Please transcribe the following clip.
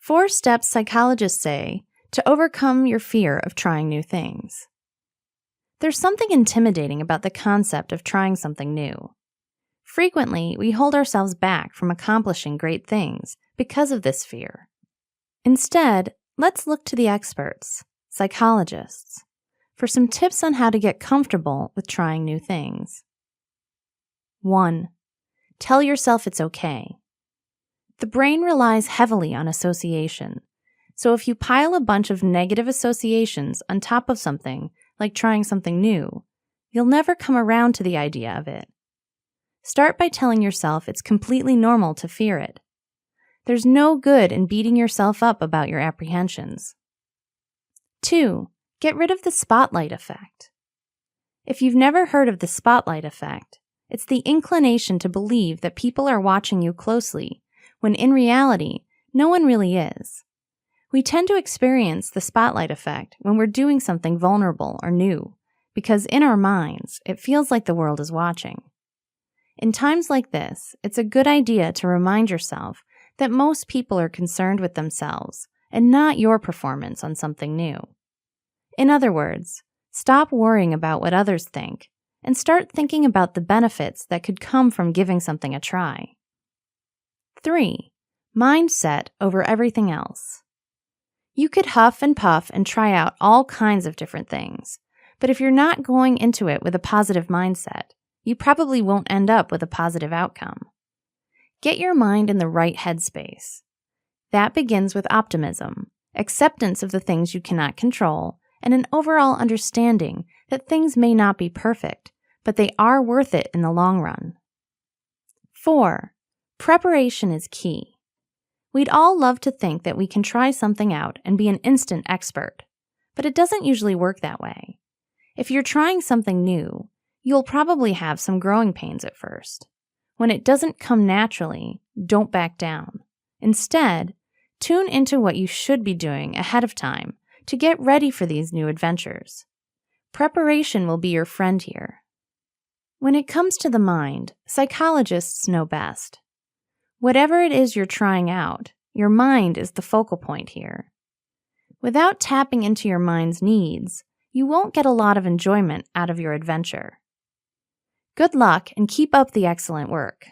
4 steps psychologists say to overcome your fear of trying new things. There's something intimidating about the concept of trying something new. Frequently, we hold ourselves back from accomplishing great things because of this fear. Instead, let's look to the experts, psychologists, for some tips on how to get comfortable with trying new things. 1. Tell yourself it's okay. The brain relies heavily on association, so if you pile a bunch of negative associations on top of something, like trying something new, you'll never come around to the idea of it. Start by telling yourself it's completely normal to fear it. There's no good in beating yourself up about your apprehensions. 2. Get rid of the spotlight effect. If you've never heard of the spotlight effect, it's the inclination to believe that people are watching you closely, when in reality, no one really is. We tend to experience the spotlight effect when we're doing something vulnerable or new, because in our minds, it feels like the world is watching. In times like this, it's a good idea to remind yourself that most people are concerned with themselves and not your performance on something new. In other words, stop worrying about what others think and start thinking about the benefits that could come from giving something a try. 3. Mindset over everything else. You could huff and puff and try out all kinds of different things, but if you're not going into it with a positive mindset, you probably won't end up with a positive outcome. Get your mind in the right headspace. That begins with optimism, acceptance of the things you cannot control, and an overall understanding that things may not be perfect, but they are worth it in the long run. 4. Preparation is key. We'd all love to think that we can try something out and be an instant expert, but it doesn't usually work that way. If you're trying something new, you'll probably have some growing pains at first. When it doesn't come naturally, don't back down. Instead, tune into what you should be doing ahead of time to get ready for these new adventures. Preparation will be your friend here. When it comes to the mind, psychologists know best. Whatever it is you're trying out, your mind is the focal point here. Without tapping into your mind's needs, you won't get a lot of enjoyment out of your adventure. Good luck and keep up the excellent work.